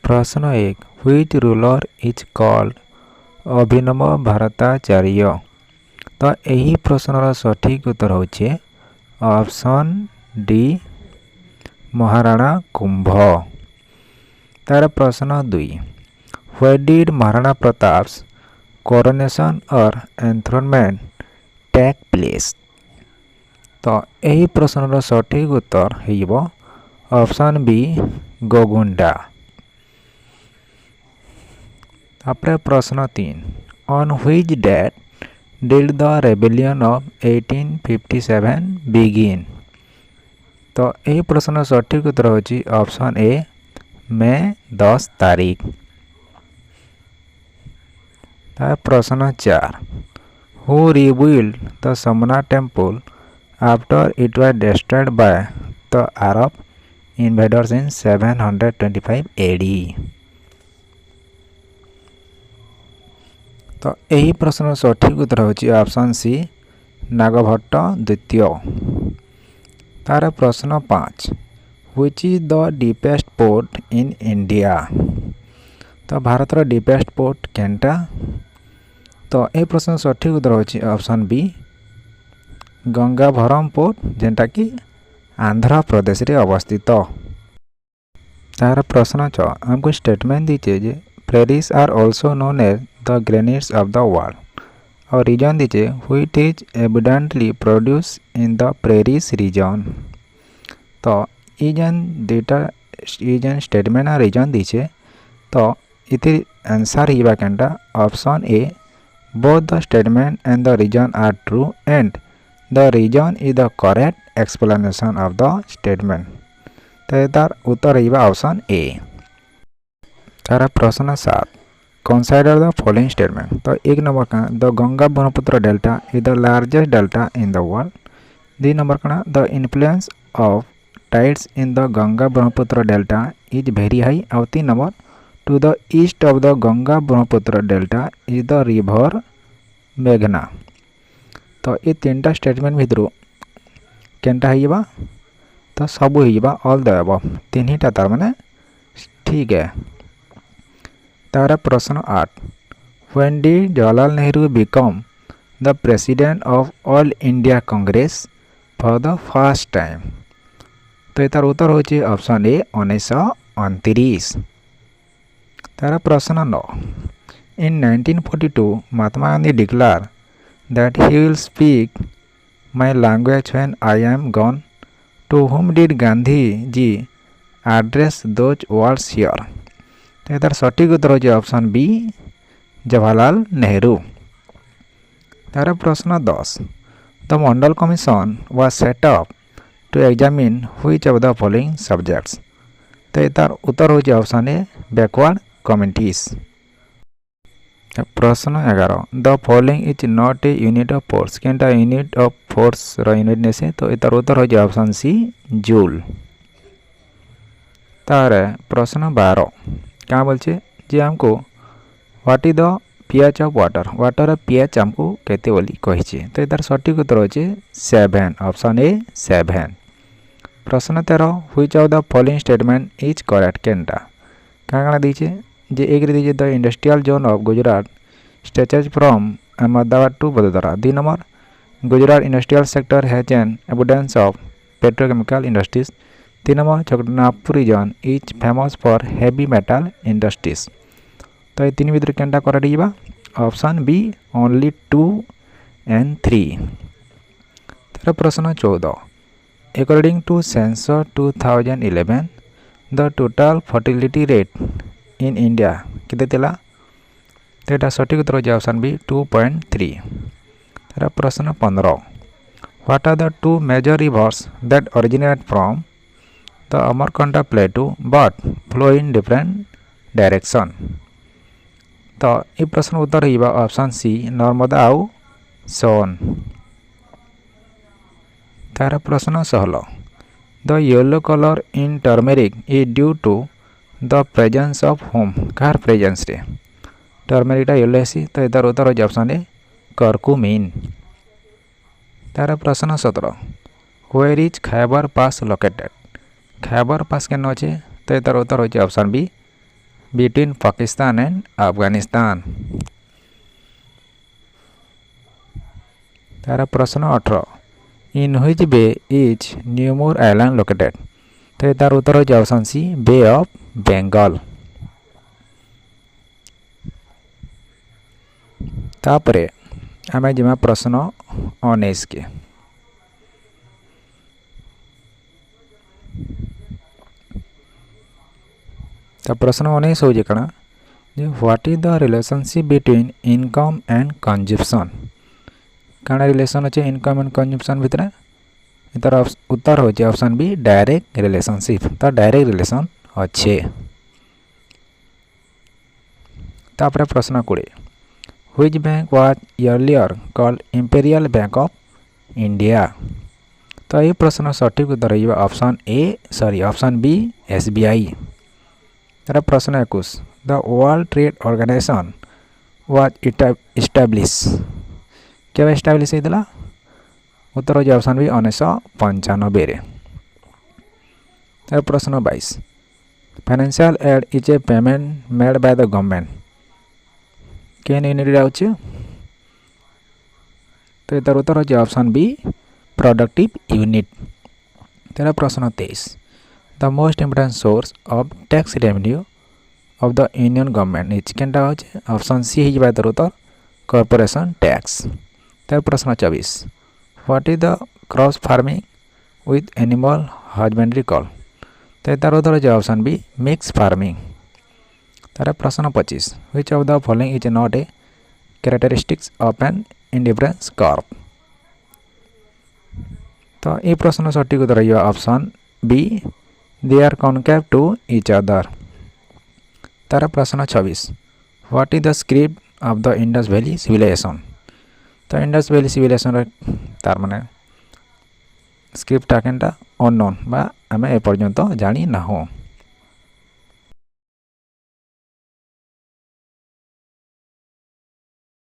प्रश्न 1 which ruler is called अभिनव भारताचार्य। तो यही प्रश्नर सठिक उत्तर होचे ऑप्शन डी महाराणा कुंभ। तार प्रश्न 2 where did Maharana Pratap's coronation और एंथ्रोनमेंट टेक प्लेस। तो यही प्रश्नर सठिक उत्तर होइबो ऑप्शन बी गोगुंडा। तापर प्रश्न 3 on which date did the rebellion of 1857 begin. तो यही प्रश्न सठिक उत्तर होची ऑप्शन ए मई 10 तारीख। तापर प्रश्न 4 who rebuild the Somnath temple after it was destroyed by the Arab invaders in 725 AD। तो यही प्रश्न सठिक उत्तर होची ऑप्शन सी नागभट्ट द्वितीय। तार प्रश्न 5 which is the deepest port in India. तो भारतर डीपेस्ट पोर्ट केनटा। तो यह प्रश्न सठिक उत्तर होची ऑप्शन बी गंगाभरम पोर्ट जेनटा कि आंध्र प्रदेश रे अवस्थित। तार प्रश्न 6 हमको स्टेटमेंट दीचे जे prairies are also known as the granaries of the world और रीजन दीचे which is evidently produce in the prairies region. तो इजन दुटा इजन स्टेटमेंट आ रीजन दीचे तो इति आंसर हिबा केनटा option A both the statement and the reason are true and the reason is the correct explanation of the statement. तो तार उत्तर हिबा ऑप्शन ए। तार प्रश्न 7 कंसिडर द फॉलोइंग स्टेटमेंट। तो एक नंबर का the Ganga Brahmaputra delta is the largest delta in the world. 2 number का the influence of tides in the Ganga Brahmaputra delta is very high. और 3 number to the east of the Ganga Brahmaputra delta is the river मेघना। तो ये 3टा statement भितर केनटा होइबा तो सब होइबा all the above 3टा तार माने ठीक है। तार प्रश्न 8 when did Jawaharlal Nehru become the president of all India Congress for the first time. तो तार उत्तर होची ऑप्शन ए 1929। तार प्रश्न 9 in 1942 Mahatma Gandhi declare that he will speak my language when I am gone. To whom did Gandhi ji address those words here। तो तार सठिक उत्तर होची ऑप्शन बी जवाहरलाल नेहरू। तार प्रश्न 10 the Mandal commission was set up to examine which of the following subjects. तो तार उत्तर होची ऑप्शन ए बैकवर्ड कम्युनिटीज। प्रश्न 11 the following is not a unit of force केनटा यूनिट ऑफ फोर्स रो यूनिट नेसे। तो तार उत्तर होची ऑप्शन सी जूल। तार प्रश्न 12 क्या बोलचे जे हमको what is the pH of water. Water pH हमको केते बोली कहिचे। तो तार सठिक उत्तर होचे 7 ऑप्शन ए 7। प्रश्न 13 which of the following statement is correct केनटा काना दीचे जे एक दीजिए the industrial zone of Gujarat stretches from Ahmedabad to Vadodara. 2 number Gujarat industrial sector has an abundance of petrochemical industries. 3 number Chhotanagpur region is famous for heavy metal industries. तो ये 3 भीतर केनटा करेक्ट हिबा ऑप्शन बी ओनली 2 and 3। तार प्रश्न 14 according to census 2011 the total fertility rate in India कितने थिला। तो यहाँ सठिक उत्तर होची ऑप्शन बी 2.3। तार प्रश्न 15 what are the 2 major rivers that originate from the Amarkantak plateau but flow in different direction. तो ये प्रश्न उत्तर होइबा ऑप्शन सी नर्मदा आउ सोन। तार प्रश्न 16 the yellow colour in turmeric is due to the presence of होम कार प्रेजेंस रे टर्मेरिकटा येलो हेसी। तो यार उत्तर हो ऑप्शन ए करकुमिन। तार प्रश्न 17 where is Khyber pass located. Khyber pass केन अच्छे। तो यार उत्तर हो option B between Pakistan and Afghanistan? तारा प्रश्न 18 in which bay is Newmore Island located? तो तार उत्तर हो option C bay of Bengal. तापरे आम जिमा प्रश्न 19 के तो प्रश्न 19 हो कण जे what is the relationship between income and consumption? कण रिलेशन अच्छे इनकम एंड कंजप्शन भितर इतर उत्तर हो ऑप्शन बी डायरेक्ट रिलेशनशिप। तो डायरेक्ट रिलेशन अच्छे। तापर प्रश्न 20 which bank was earlier called Imperial Bank of India? तो ये प्रश्न सठिक उत्तर हो ऑप्शन बी एसबीआई। तार प्रश्न 21 the world trade organization was establish केवे एस्टाब्लिश होता? उत्तर हो ऑप्शन बी 1995। तार प्रश्न 22 financial aid is a payment made by the government can unit ouch? तो तार उत्तर हो ऑप्शन बी प्रोडक्टिव यूनिट। तार प्रश्न 23 the most important source of tax revenue of the union government is केनटा हो? ऑप्शन सी हो तार उत्तर कॉर्पोरेशन टैक्स। तार प्रश्न 24 what is the cross farming with animal husbandry call? तो तार उत्तर हो ऑप्शन बी मिक्स फार्मिंग। तार प्रश्न 25 which of the following is not a characteristics of an indifference curve? तो ये प्रश्न सठिक उत्तर हो option B they are concave to each other. तार प्रश्न 26 what is the script of the Indus valley civilization? तो इंडस वैली सिविलाइजेशन तार माने स्क्रिप्ट केनटा अननोन बा आमे ए पर्यंत जानी ना हो।